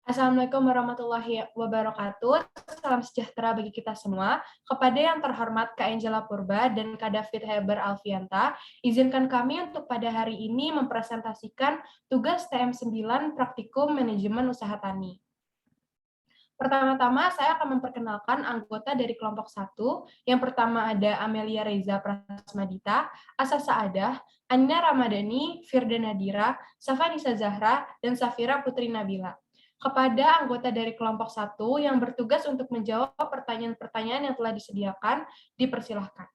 Assalamualaikum warahmatullahi wabarakatuh. Salam sejahtera bagi kita semua. Kepada yang terhormat Kak Angela Purba dan Kak David Heber Alfianta, izinkan kami untuk pada hari ini mempresentasikan tugas TM9 Praktikum Manajemen Usaha Tani. Pertama-tama, saya akan memperkenalkan anggota dari kelompok 1. Yang pertama ada Amelia Reza Prasmadita, Asa Saadah, Anina Ramadhani, Firda Nadira, Safanisa Zahra, dan Safira Putri Nabila. Kepada anggota dari kelompok 1 yang bertugas untuk menjawab pertanyaan-pertanyaan yang telah disediakan, dipersilahkan.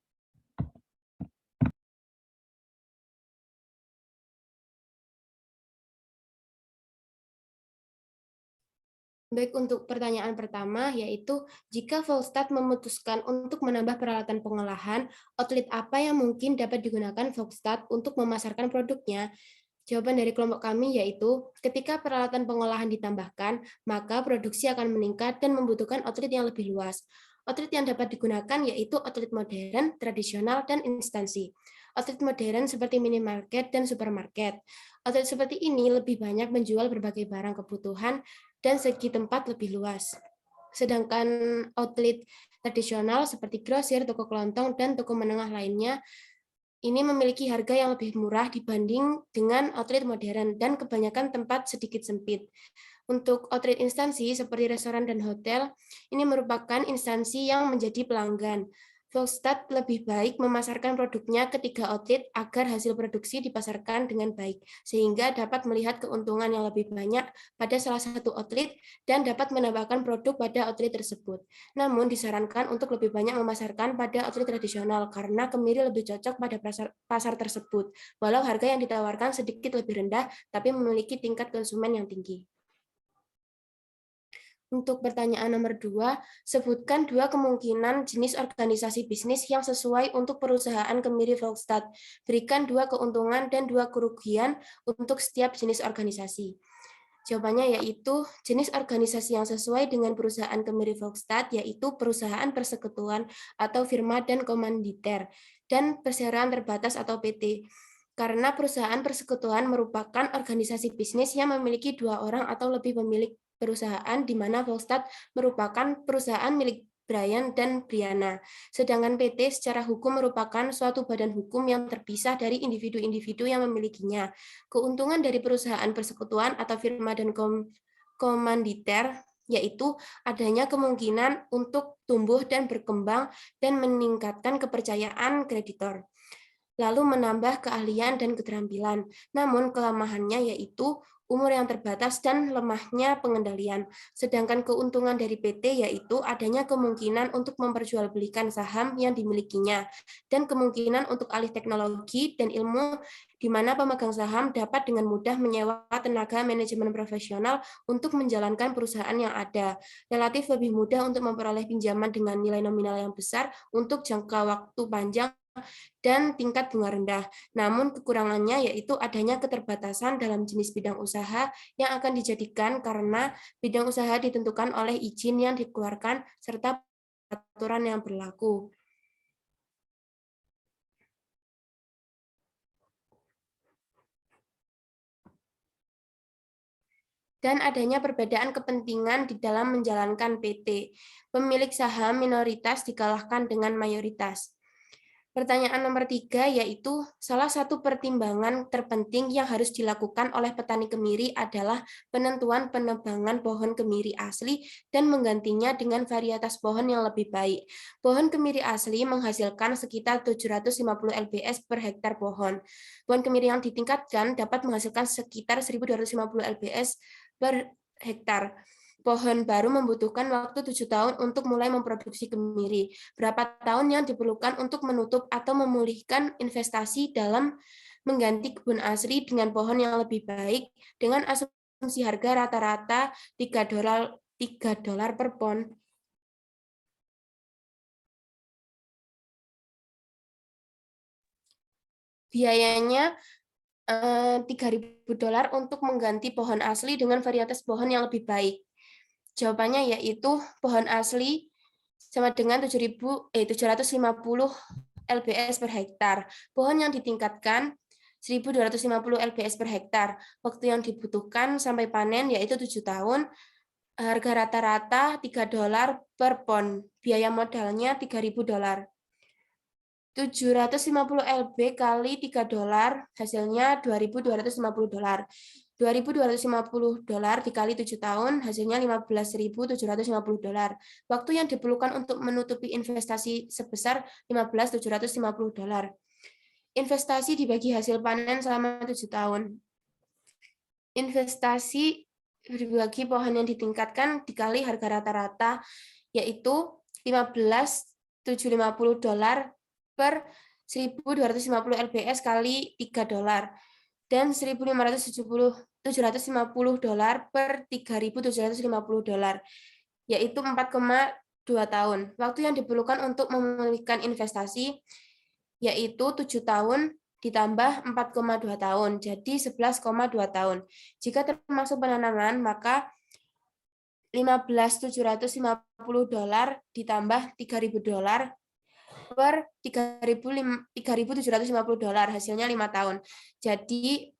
Baik, untuk pertanyaan pertama, yaitu jika Volstad memutuskan untuk menambah peralatan pengolahan, outlet apa yang mungkin dapat digunakan Volstad untuk memasarkan produknya? Jawaban dari kelompok kami yaitu, ketika peralatan pengolahan ditambahkan, maka produksi akan meningkat dan membutuhkan outlet yang lebih luas. Outlet yang dapat digunakan yaitu outlet modern, tradisional, dan instansi. Outlet modern seperti minimarket dan supermarket. Outlet seperti ini lebih banyak menjual berbagai barang kebutuhan dan segi tempat lebih luas. Sedangkan outlet tradisional seperti grosir, toko kelontong, dan toko menengah lainnya ini memiliki harga yang lebih murah dibanding dengan outlet modern dan kebanyakan tempat sedikit sempit. Untuk outlet instansi seperti restoran dan hotel, ini merupakan instansi yang menjadi pelanggan. Volstad lebih baik memasarkan produknya ke 3 outlet agar hasil produksi dipasarkan dengan baik, sehingga dapat melihat keuntungan yang lebih banyak pada salah satu outlet dan dapat menambahkan produk pada outlet tersebut. Namun disarankan untuk lebih banyak memasarkan pada outlet tradisional karena kemiri lebih cocok pada pasar tersebut, walau harga yang ditawarkan sedikit lebih rendah tapi memiliki tingkat konsumen yang tinggi. Untuk pertanyaan nomor 2, sebutkan 2 kemungkinan jenis organisasi bisnis yang sesuai untuk perusahaan kemiri Volstad. Berikan 2 keuntungan dan 2 kerugian untuk setiap jenis organisasi. Jawabannya yaitu jenis organisasi yang sesuai dengan perusahaan kemiri Volstad yaitu perusahaan persekutuan atau firma dan komanditer dan perseroan terbatas atau PT. Karena perusahaan persekutuan merupakan organisasi bisnis yang memiliki 2 orang atau lebih pemilik perusahaan, di mana Volstad merupakan perusahaan milik Brian dan Briana. Sedangkan PT secara hukum merupakan suatu badan hukum yang terpisah dari individu-individu yang memilikinya. Keuntungan dari perusahaan persekutuan atau firma dan komanditer yaitu adanya kemungkinan untuk tumbuh dan berkembang dan meningkatkan kepercayaan kreditor, lalu menambah keahlian dan keterampilan. Namun kelemahannya yaitu umur yang terbatas dan lemahnya pengendalian. Sedangkan keuntungan dari PT yaitu adanya kemungkinan untuk memperjualbelikan saham yang dimilikinya dan kemungkinan untuk alih teknologi dan ilmu di mana pemegang saham dapat dengan mudah menyewa tenaga manajemen profesional untuk menjalankan perusahaan yang ada. Relatif lebih mudah untuk memperoleh pinjaman dengan nilai nominal yang besar untuk jangka waktu panjang dan tingkat bunga rendah. Namun kekurangannya yaitu adanya keterbatasan dalam jenis bidang usaha yang akan dijadikan karena bidang usaha ditentukan oleh izin yang dikeluarkan serta peraturan yang berlaku. Dan adanya perbedaan kepentingan di dalam menjalankan PT. Pemilik saham minoritas dikalahkan dengan mayoritas. Pertanyaan nomor 3 yaitu salah satu pertimbangan terpenting yang harus dilakukan oleh petani kemiri adalah penentuan penebangan pohon kemiri asli dan menggantinya dengan varietas pohon yang lebih baik. Pohon kemiri asli menghasilkan sekitar 750 lbs per hektar pohon. Pohon kemiri yang ditingkatkan dapat menghasilkan sekitar 1.250 lbs per hektar. Pohon baru membutuhkan waktu 7 tahun untuk mulai memproduksi kemiri. Berapa tahun yang diperlukan untuk menutup atau memulihkan investasi dalam mengganti kebun asli dengan pohon yang lebih baik dengan asumsi harga rata-rata $3 per pon. Biayanya $3.000 untuk mengganti pohon asli dengan varietas pohon yang lebih baik. Jawabannya yaitu pohon asli sama dengan 750 lbs per hektar. Pohon yang ditingkatkan 1.250 lbs per hektar. Waktu yang dibutuhkan sampai panen yaitu 7 tahun. Harga rata-rata $3 per pon. Biaya modalnya $3.000. 750 lb kali $3 hasilnya $2.250. $2.250 dikali 7 tahun hasilnya $15.750. Waktu yang diperlukan untuk menutupi investasi sebesar $15.750. Investasi dibagi hasil panen selama 7 tahun. Investasi dibagi pohon yang ditingkatkan dikali harga rata-rata, yaitu $15.750 per 1.250 lbs kali $3 dan $1.750 per $3.750, yaitu 4,2 tahun. Waktu yang diperlukan untuk memulihkan investasi yaitu 7 tahun ditambah 4,2 tahun, jadi 11,2 tahun. Jika termasuk penanaman, maka $15.750 ditambah $3.000 per $3.750, hasilnya 5 tahun. Jadi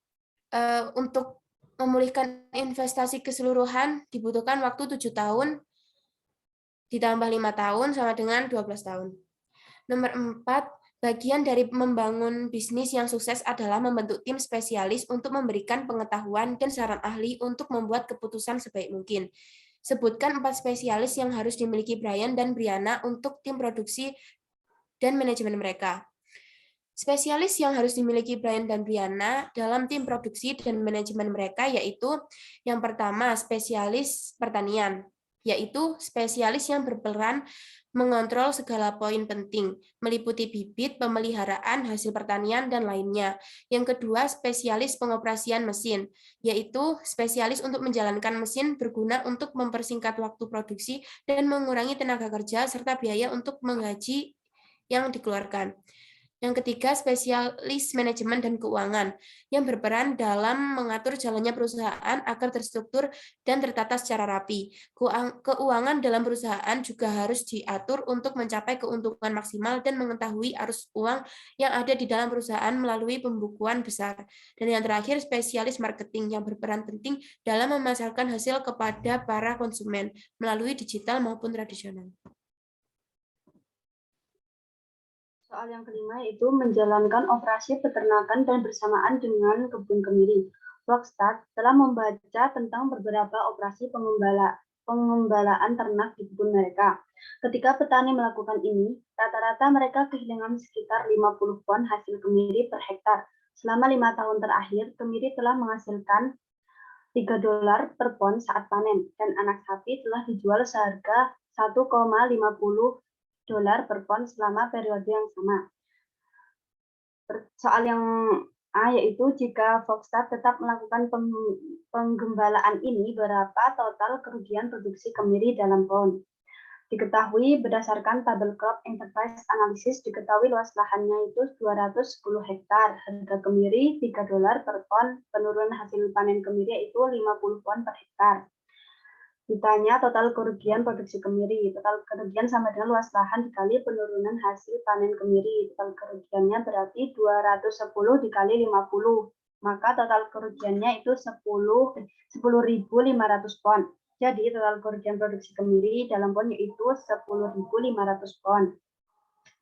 untuk memulihkan investasi keseluruhan dibutuhkan waktu 7 tahun ditambah 5 tahun sama dengan 12 tahun. Nomor 4, bagian dari membangun bisnis yang sukses adalah membentuk tim spesialis untuk memberikan pengetahuan dan saran ahli untuk membuat keputusan sebaik mungkin. Sebutkan 4 spesialis yang harus dimiliki Brian dan Brianna untuk tim produksi dan manajemen mereka. Spesialis yang harus dimiliki Brian dan Brianna dalam tim produksi dan manajemen mereka yaitu yang pertama, spesialis pertanian, yaitu spesialis yang berperan mengontrol segala poin penting, meliputi bibit, pemeliharaan, hasil pertanian, dan lainnya. Yang kedua, spesialis pengoperasian mesin, yaitu spesialis untuk menjalankan mesin berguna untuk mempersingkat waktu produksi dan mengurangi tenaga kerja serta biaya untuk menggaji yang dikeluarkan. Yang ketiga, spesialis manajemen dan keuangan yang berperan dalam mengatur jalannya perusahaan agar terstruktur dan tertata secara rapi. Keuangan dalam perusahaan juga harus diatur untuk mencapai keuntungan maksimal dan mengetahui arus uang yang ada di dalam perusahaan melalui pembukuan besar. Dan yang terakhir, spesialis marketing yang berperan penting dalam memasarkan hasil kepada para konsumen melalui digital maupun tradisional. Soal yang kelima yaitu menjalankan operasi peternakan dan bersamaan dengan kebun kemiri. Vlogstart telah membaca tentang beberapa operasi pengembalaan ternak di kebun mereka. Ketika petani melakukan ini, rata-rata mereka kehilangan sekitar 50 ton hasil kemiri per hektar. Selama 5 tahun terakhir, kemiri telah menghasilkan $3 per pon saat panen, dan anak sapi telah dijual seharga $1,50 per pon selama periode yang sama. Soal yang A yaitu jika Foxstat tetap melakukan penggembalaan ini, berapa total kerugian produksi kemiri dalam pon? Diketahui berdasarkan tabel Crop Enterprise Analysis, diketahui luas lahannya itu 210 hektar, harga kemiri $3 per pon, penurunan hasil panen kemiri itu 50 ton per hektar. Ditanya total kerugian produksi kemiri, total kerugian sama dengan luas lahan dikali penurunan hasil panen kemiri. Total kerugiannya berarti 210 dikali 50. Maka total kerugiannya itu 10.500 ton. Jadi total kerugian produksi kemiri dalam pon yaitu 10.500 ton.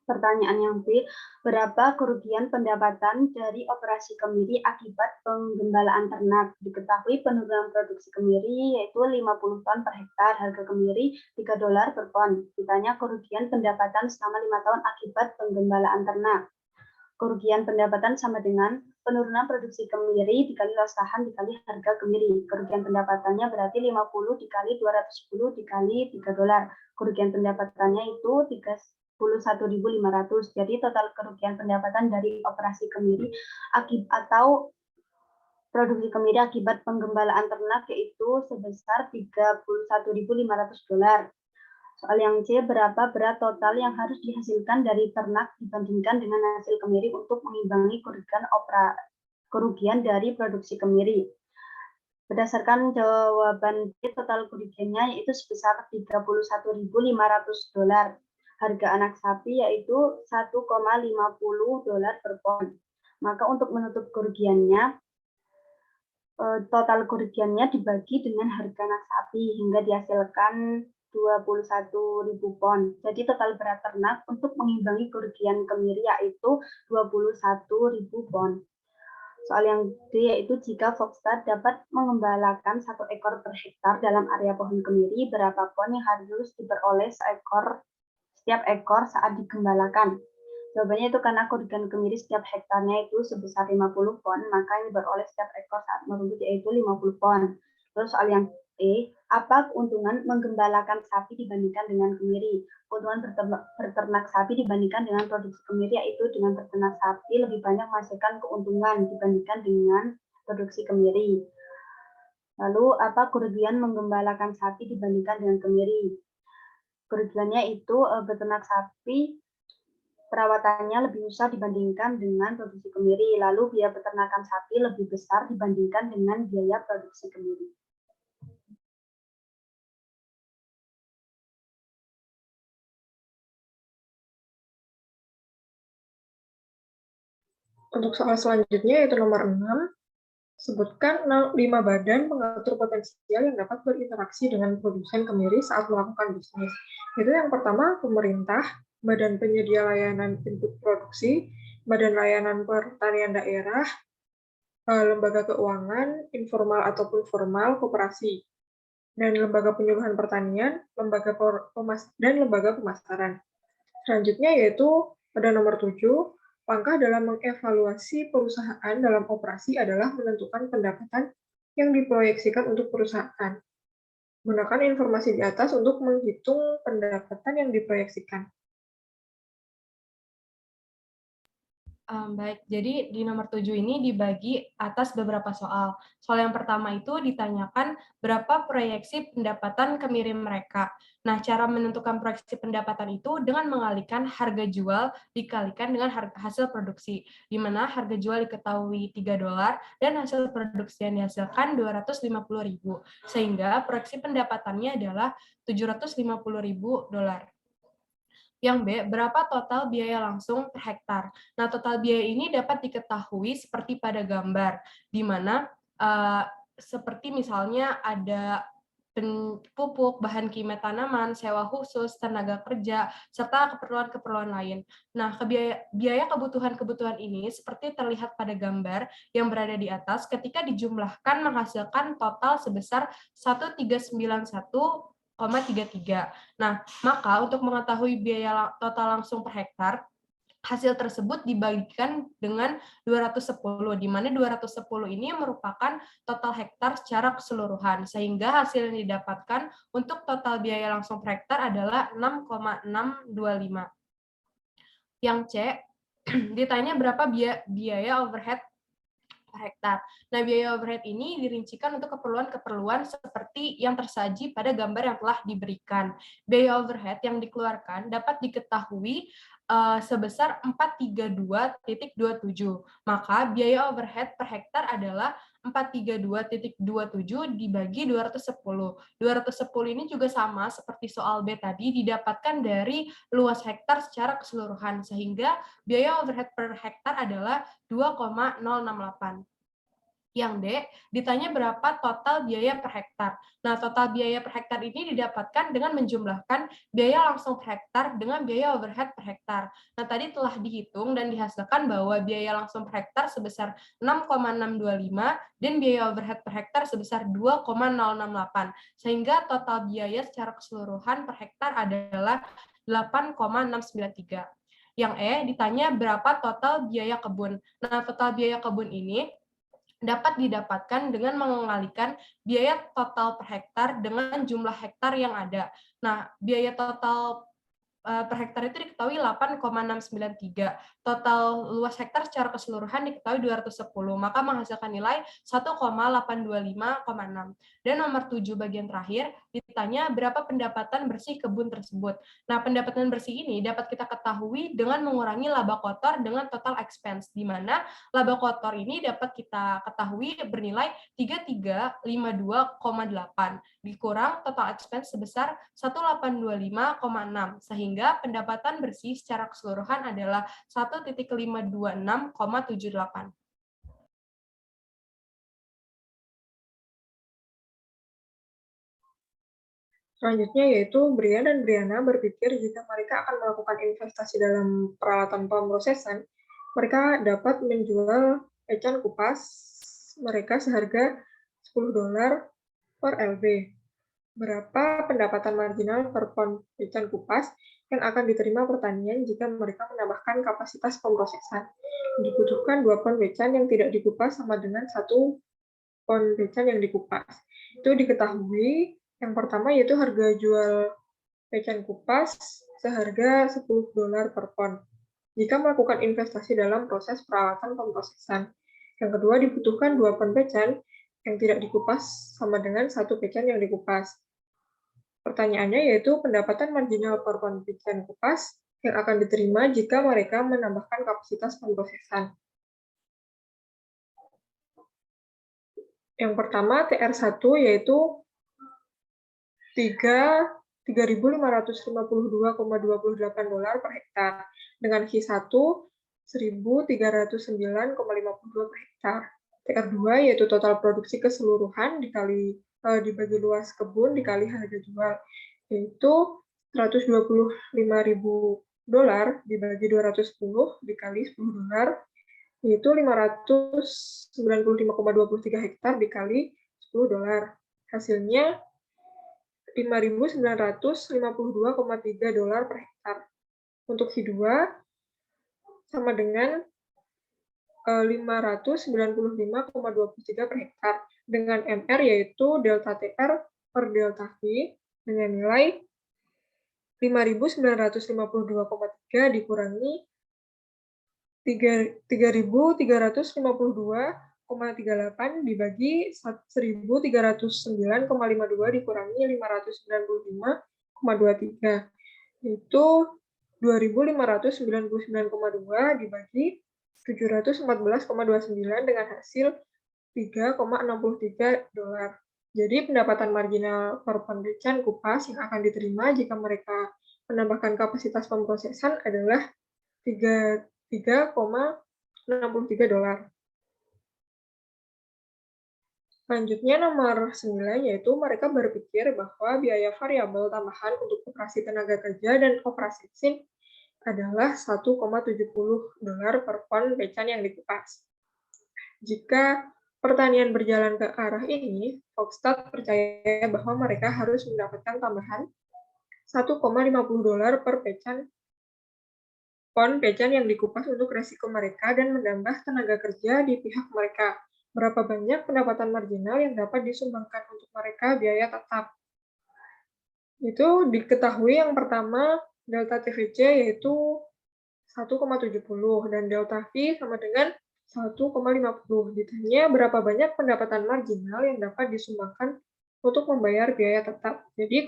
Pertanyaan yang B, berapa kerugian pendapatan dari operasi kemiri akibat penggembalaan ternak? Diketahui penurunan produksi kemiri yaitu 50 ton per hektar, harga kemiri $3 per ton. Ditanya kerugian pendapatan selama 5 tahun akibat penggembalaan ternak. Kerugian pendapatan sama dengan penurunan produksi kemiri dikali luas lahan dikali harga kemiri. Kerugian pendapatannya berarti 50 dikali 210 dikali $3. Kerugian pendapatannya itu 31.500. Jadi total kerugian pendapatan dari operasi kemiri atau produksi kemiri akibat penggembalaan ternak yaitu sebesar $31.500. Soal yang C, berapa berat total yang harus dihasilkan dari ternak dibandingkan dengan hasil kemiri untuk mengimbangi kerugian dari produksi kemiri? Berdasarkan jawaban B, total kerugiannya yaitu sebesar $31.500. Harga anak sapi yaitu $1,50 per pon. Maka untuk menutup kerugiannya, total kerugiannya dibagi dengan harga anak sapi hingga dihasilkan 21.000 pon. Jadi total berat ternak untuk mengimbangi kerugian kemiri yaitu 21.000 pon. Soal yang D yaitu jika Foxstat dapat mengembalakan 1 ekor per hektar dalam area pohon kemiri, berapa pon yang harus diperoleh setiap ekor saat digembalakan? Jawabannya itu karena kerugian kemiri setiap hektarnya itu sebesar 50 pon, maka yang diperoleh setiap ekor saat merumput yaitu 50 pon. Terus soal yang E, apa keuntungan menggembalakan sapi dibandingkan dengan kemiri? Keuntungan berternak sapi dibandingkan dengan produksi kemiri yaitu dengan berternak sapi lebih banyak menghasilkan keuntungan dibandingkan dengan produksi kemiri. Lalu apa kerugian menggembalakan sapi dibandingkan dengan kemiri? Kerugiannya itu beternak sapi perawatannya lebih susah dibandingkan dengan produksi kemiri, lalu biaya peternakan sapi lebih besar dibandingkan dengan biaya produksi kemiri. Untuk soal selanjutnya yaitu nomor 6, sebutkan 5 badan pengatur potensial yang dapat berinteraksi dengan produsen kemiri saat melakukan bisnis. Itu yang pertama, pemerintah, badan penyedia layanan input produksi, badan layanan pertanian daerah, lembaga keuangan, informal ataupun formal, koperasi, dan lembaga penyuluhan pertanian, dan lembaga pemasaran. Selanjutnya yaitu pada nomor 7, langkah dalam mengevaluasi perusahaan dalam operasi adalah menentukan pendapatan yang diproyeksikan untuk perusahaan. Gunakan informasi di atas untuk menghitung pendapatan yang diproyeksikan. Baik, jadi di nomor 7 ini dibagi atas beberapa soal. Soal yang pertama itu ditanyakan berapa proyeksi pendapatan kemiri mereka. Nah, cara menentukan proyeksi pendapatan itu dengan mengalihkan harga jual dikalikan dengan hasil produksi, di mana harga jual diketahui $3 dan hasil produksi yang dihasilkan 250.000, sehingga proyeksi pendapatannya adalah $750.000. Yang B, berapa total biaya langsung per hektar? Nah, total biaya ini dapat diketahui seperti pada gambar, di mana seperti misalnya ada pupuk, bahan kimia tanaman, sewa khusus, tenaga kerja, serta keperluan-keperluan lain. Nah, biaya kebutuhan-kebutuhan ini seperti terlihat pada gambar yang berada di atas ketika dijumlahkan menghasilkan total sebesar 1391,33. Nah, maka untuk mengetahui biaya total langsung per hektar, hasil tersebut dibagikan dengan 210, di mana 210 ini merupakan total hektar secara keseluruhan, sehingga hasil yang didapatkan untuk total biaya langsung per hektar adalah 6,625. Yang C, ditanya berapa biaya overhead per hektar. Nah, biaya overhead ini dirincikan untuk keperluan-keperluan seperti yang tersaji pada gambar yang telah diberikan. Biaya overhead yang dikeluarkan dapat diketahui sebesar 432,27. Maka biaya overhead per hektar adalah 432,27 dibagi 210. 210 ini juga sama seperti soal B tadi, didapatkan dari luas hektar secara keseluruhan, sehingga biaya overhead per hektar adalah 2,068. Yang D, ditanya berapa total biaya per hektar. Nah, total biaya per hektar ini didapatkan dengan menjumlahkan biaya langsung per hektar dengan biaya overhead per hektar. Nah, tadi telah dihitung dan dihasilkan bahwa biaya langsung per hektar sebesar 6,625 dan biaya overhead per hektar sebesar 2,068. Sehingga total biaya secara keseluruhan per hektar adalah 8,693. Yang E, ditanya berapa total biaya kebun. Nah, total biaya kebun ini dapat didapatkan dengan mengalikan biaya total per hektar dengan jumlah hektar yang ada. Nah, biaya total per hektar itu diketahui 8,693. Total luas hektar secara keseluruhan diketahui 210, maka menghasilkan nilai 1,825,6. Dan nomor 7 bagian terakhir ditanya berapa pendapatan bersih kebun tersebut. Nah, pendapatan bersih ini dapat kita ketahui dengan mengurangi laba kotor dengan total expense, di mana laba kotor ini dapat kita ketahui bernilai 3352,8 dikurang total expense sebesar 1825,6, sehingga pendapatan bersih secara keseluruhan adalah 1,526,78. Selanjutnya yaitu Brian dan Brianna berpikir jika mereka akan melakukan investasi dalam peralatan pemrosesan, mereka dapat menjual pecan kupas mereka seharga $10 per LB. Berapa pendapatan marginal per pon pecan kupas yang akan diterima pertanian jika mereka menambahkan kapasitas pemrosesan? Dibutuhkan 2 pon pecan yang tidak dikupas sama dengan 1 pon pecan yang dikupas. Itu diketahui yang pertama yaitu harga jual pecan kupas seharga $10 per pon jika melakukan investasi dalam proses peralatan pemrosesan. Yang kedua, dibutuhkan 2 pon pecan yang tidak dikupas sama dengan 1 pecan yang dikupas. Pertanyaannya yaitu pendapatan marginal per pon pecan kupas yang akan diterima jika mereka menambahkan kapasitas pemrosesan. Yang pertama, TR1 yaitu $3.552,28 per hektar, dengan Q1 $1.309,52 per hektar. TR2 yaitu total produksi keseluruhan dibagi luas kebun dikali harga jual, yaitu $125.000 dibagi 210 dikali $10, yaitu 595,23 hektar dikali $10. Hasilnya $5.952,3 per hektar. Untuk Q2 sama dengan 595,23 per hektar, dengan MR yaitu delta TR per delta V dengan nilai 5.952,3 dikurangi 3.352,38 dibagi 1.309,52 dikurangi 595,23, yaitu 2.599,2 dibagi 714,29 dengan hasil $3,63. Jadi pendapatan marginal per pon pecan kupas yang akan diterima jika mereka menambahkan kapasitas pemrosesan adalah $3,63. Selanjutnya nomor 9 yaitu mereka berpikir bahwa biaya variabel tambahan untuk operasi tenaga kerja dan operasi mesin adalah $1,70 per pon pecan yang dikupas. Jika pertanian berjalan ke arah ini, Volkstat percaya bahwa mereka harus mendapatkan tambahan $1,50 per pon pecan yang dikupas untuk resiko mereka dan menambah tenaga kerja di pihak mereka. Berapa banyak pendapatan marginal yang dapat disumbangkan untuk mereka biaya tetap? Itu diketahui yang pertama, delta TVC yaitu 1,70 dan delta V sama dengan 1,50. Ditanya berapa banyak pendapatan marginal yang dapat disumbangkan untuk membayar biaya tetap. Jadi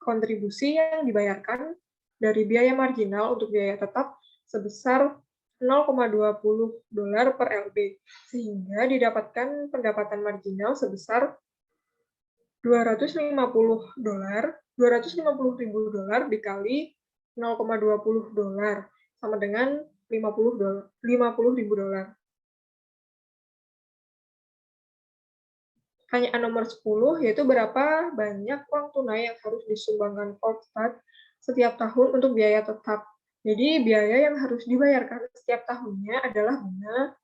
kontribusi yang dibayarkan dari biaya marginal untuk biaya tetap sebesar $0,20 per LB, sehingga didapatkan pendapatan marginal sebesar $250.000 dikali $0,20 sama dengan $50.000. Pertanyaan nomor 10 yaitu berapa banyak uang tunai yang harus disumbangkan Volkstat setiap tahun untuk biaya tetap. Jadi biaya yang harus dibayarkan setiap tahunnya adalah bunga,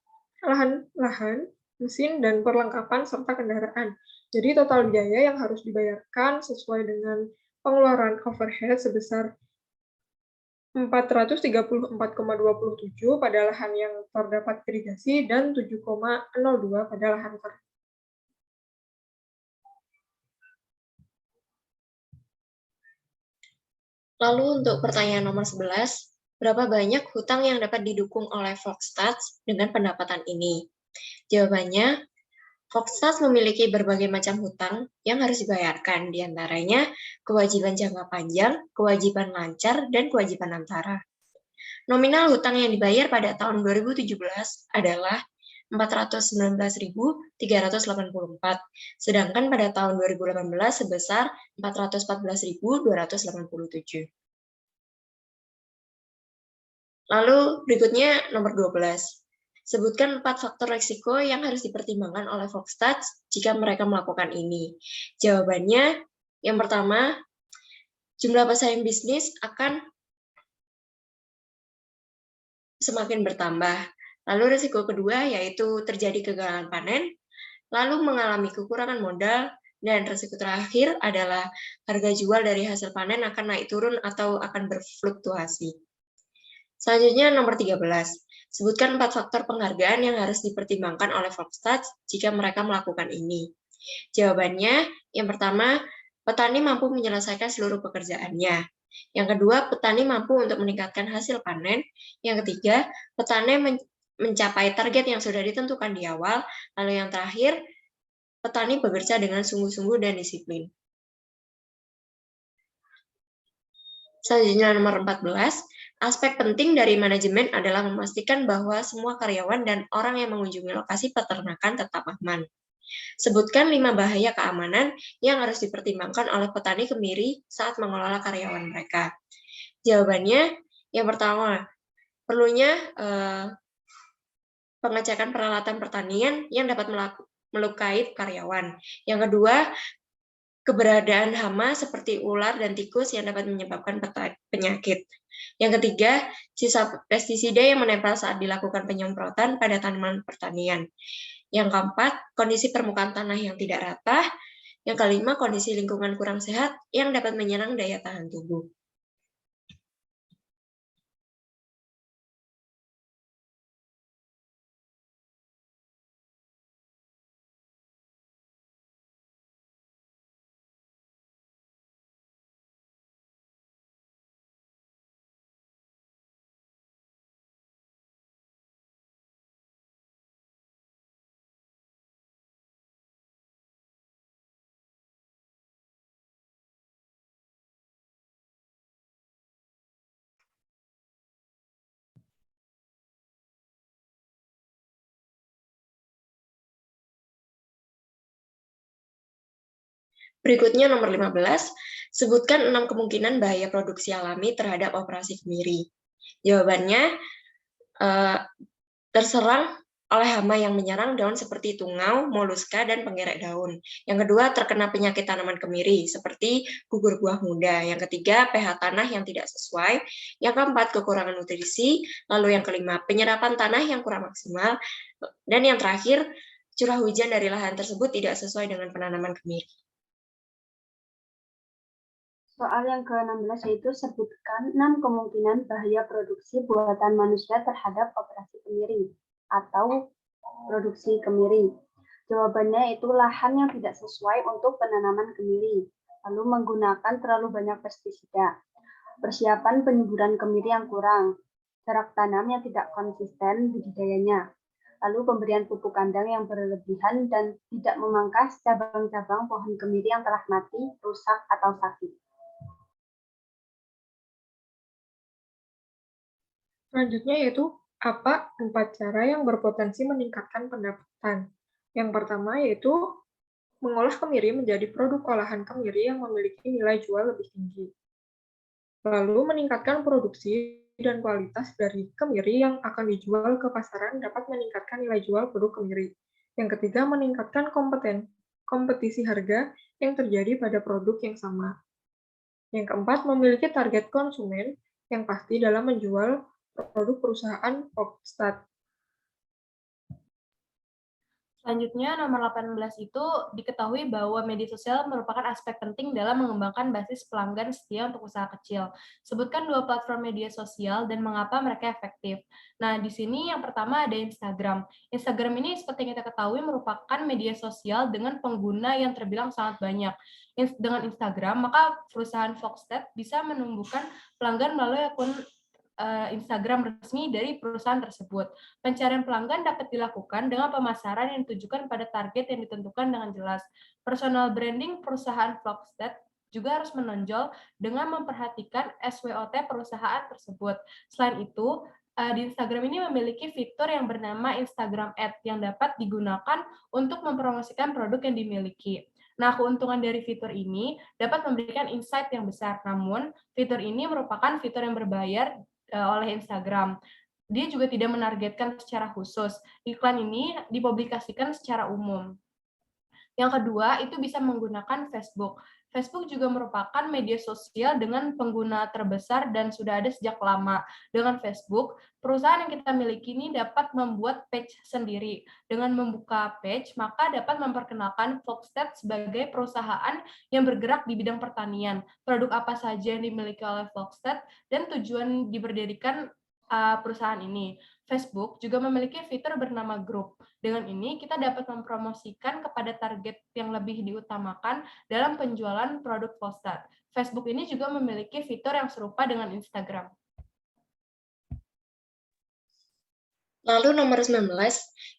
lahan, mesin, dan perlengkapan serta kendaraan. Jadi total biaya yang harus dibayarkan sesuai dengan pengeluaran overhead sebesar 434,27 pada lahan yang terdapat irigasi dan 7,02 pada lahan kering. Lalu untuk pertanyaan nomor 11, berapa banyak hutang yang dapat didukung oleh Volkstat dengan pendapatan ini? Jawabannya, Volkstat memiliki berbagai macam hutang yang harus dibayarkan, diantaranya kewajiban jangka panjang, kewajiban lancar, dan kewajiban antara. Nominal hutang yang dibayar pada tahun 2017 adalah 419.384, sedangkan pada tahun 2018 sebesar 414.287. Lalu berikutnya nomor 12. Sebutkan 4 faktor risiko yang harus dipertimbangkan oleh Volkstat jika mereka melakukan ini. Jawabannya, yang pertama, jumlah pesaing bisnis akan semakin bertambah. Lalu risiko kedua yaitu terjadi kegagalan panen, lalu mengalami kekurangan modal, dan risiko terakhir adalah harga jual dari hasil panen akan naik turun atau akan berfluktuasi. Selanjutnya nomor 13. Sebutkan 4 faktor penghargaan yang harus dipertimbangkan oleh Volkstat jika mereka melakukan ini. Jawabannya, yang pertama, petani mampu menyelesaikan seluruh pekerjaannya. Yang kedua, petani mampu untuk meningkatkan hasil panen. Yang ketiga, petani mencapai target yang sudah ditentukan di awal. Lalu yang terakhir, petani bekerja dengan sungguh-sungguh dan disiplin. Selanjutnya nomor 14, aspek penting dari manajemen adalah memastikan bahwa semua karyawan dan orang yang mengunjungi lokasi peternakan tetap aman. Sebutkan 5 bahaya keamanan yang harus dipertimbangkan oleh petani kemiri saat mengelola karyawan mereka. Jawabannya, yang pertama, perlunya pengecekan peralatan pertanian yang dapat melukai karyawan. Yang kedua, keberadaan hama seperti ular dan tikus yang dapat menyebabkan penyakit. Yang ketiga, sisa pestisida yang menempel saat dilakukan penyemprotan pada tanaman pertanian. Yang keempat, kondisi permukaan tanah yang tidak rata. Yang kelima, kondisi lingkungan kurang sehat yang dapat menyerang daya tahan tubuh. Berikutnya nomor 15, sebutkan 6 kemungkinan bahaya produksi alami terhadap operasi kemiri. Jawabannya, terserang oleh hama yang menyerang daun seperti tungau, moluska, dan penggerek daun. Yang kedua, terkena penyakit tanaman kemiri seperti gugur buah muda. Yang ketiga, pH tanah yang tidak sesuai. Yang keempat, kekurangan nutrisi. Lalu yang kelima, penyerapan tanah yang kurang maksimal. Dan yang terakhir, curah hujan dari lahan tersebut tidak sesuai dengan penanaman kemiri. Soal yang ke-16 yaitu sebutkan 6 kemungkinan bahaya produksi buatan manusia terhadap operasi kemiri atau produksi kemiri. Jawabannya itu lahan yang tidak sesuai untuk penanaman kemiri, lalu menggunakan terlalu banyak pestisida, persiapan penyuburan kemiri yang kurang, jarak tanam yang tidak konsisten budidayanya, lalu pemberian pupuk kandang yang berlebihan dan tidak memangkas cabang-cabang pohon kemiri yang telah mati, rusak, atau sakit. Selanjutnya yaitu apa 4 cara yang berpotensi meningkatkan pendapatan. Yang pertama yaitu mengolah kemiri menjadi produk olahan kemiri yang memiliki nilai jual lebih tinggi. Lalu meningkatkan produksi dan kualitas dari kemiri yang akan dijual ke pasaran dapat meningkatkan nilai jual produk kemiri. Yang ketiga, meningkatkan kompetisi harga yang terjadi pada produk yang sama. Yang keempat, memiliki target konsumen yang pasti dalam menjual produk perusahaan Volkstat. Selanjutnya, nomor 18 itu diketahui bahwa media sosial merupakan aspek penting dalam mengembangkan basis pelanggan setia untuk usaha kecil. Sebutkan 2 platform media sosial dan mengapa mereka efektif. Nah, di sini yang pertama ada Instagram. Instagram ini seperti yang kita ketahui merupakan media sosial dengan pengguna yang terbilang sangat banyak. Dengan Instagram, maka perusahaan Volkstat bisa menumbuhkan pelanggan melalui akun Instagram resmi dari perusahaan tersebut. Pencarian pelanggan dapat dilakukan dengan pemasaran yang ditujukan pada target yang ditentukan dengan jelas. Personal branding perusahaan Volkstat juga harus menonjol dengan memperhatikan SWOT perusahaan tersebut. Selain itu, di Instagram ini memiliki fitur yang bernama Instagram Ads yang dapat digunakan untuk mempromosikan produk yang dimiliki. Nah, keuntungan dari fitur ini dapat memberikan insight yang besar, namun fitur ini merupakan fitur yang berbayar oleh Instagram. Dia juga tidak menargetkan secara khusus. Iklan ini dipublikasikan secara umum. Yang kedua, itu bisa menggunakan Facebook. Facebook juga merupakan media sosial dengan pengguna terbesar dan sudah ada sejak lama. Dengan Facebook, perusahaan yang kita miliki ini dapat membuat page sendiri. Dengan membuka page, maka dapat memperkenalkan Volkstat sebagai perusahaan yang bergerak di bidang pertanian, produk apa saja yang dimiliki oleh Volkstat, dan tujuan diberdirikan perusahaan ini. Facebook juga memiliki fitur bernama Group. Dengan ini, kita dapat mempromosikan kepada target yang lebih diutamakan dalam penjualan produk Volkstat. Facebook ini juga memiliki fitur yang serupa dengan Instagram. Lalu nomor 19,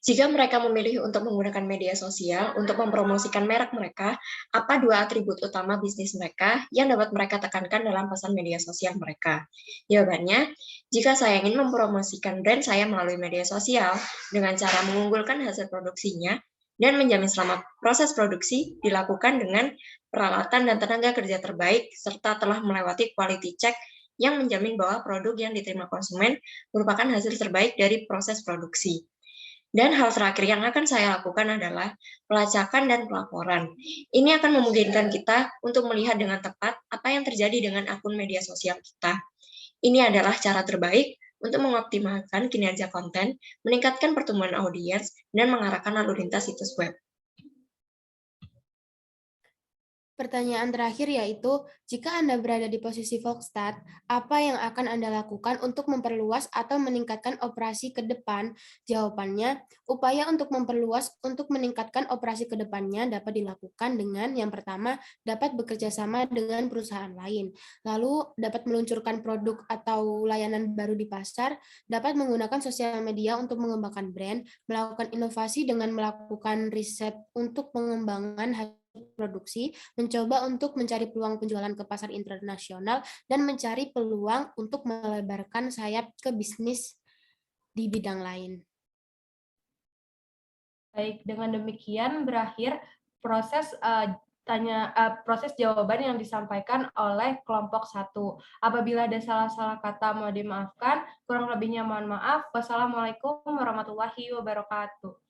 jika mereka memilih untuk menggunakan media sosial untuk mempromosikan merek mereka, apa dua atribut utama bisnis mereka yang dapat mereka tekankan dalam pesan media sosial mereka? Jawabannya, jika saya ingin mempromosikan brand saya melalui media sosial dengan cara mengunggulkan hasil produksinya dan menjamin selama proses produksi dilakukan dengan peralatan dan tenaga kerja terbaik serta telah melewati quality check yang menjamin bahwa produk yang diterima konsumen merupakan hasil terbaik dari proses produksi. Dan hal terakhir yang akan saya lakukan adalah pelacakan dan pelaporan. Ini akan memungkinkan kita untuk melihat dengan tepat apa yang terjadi dengan akun media sosial kita. Ini adalah cara terbaik untuk mengoptimalkan kinerja konten, meningkatkan pertumbuhan audiens, dan mengarahkan lalu lintas situs web. Pertanyaan terakhir yaitu, jika Anda berada di posisi Volkstat, apa yang akan Anda lakukan untuk memperluas atau meningkatkan operasi ke depan? Jawabannya, upaya untuk memperluas untuk meningkatkan operasi ke depannya dapat dilakukan dengan yang pertama, dapat bekerja sama dengan perusahaan lain, lalu dapat meluncurkan produk atau layanan baru di pasar, dapat menggunakan sosial media untuk mengembangkan brand, melakukan inovasi dengan melakukan riset untuk pengembangan hasil produksi, mencoba untuk mencari peluang penjualan ke pasar internasional, dan mencari peluang untuk melebarkan sayap ke bisnis di bidang lain. Baik, dengan demikian berakhir proses proses jawaban yang disampaikan oleh kelompok 1. Apabila ada salah-salah kata mohon dimaafkan, kurang lebihnya mohon maaf. Wassalamualaikum warahmatullahi wabarakatuh.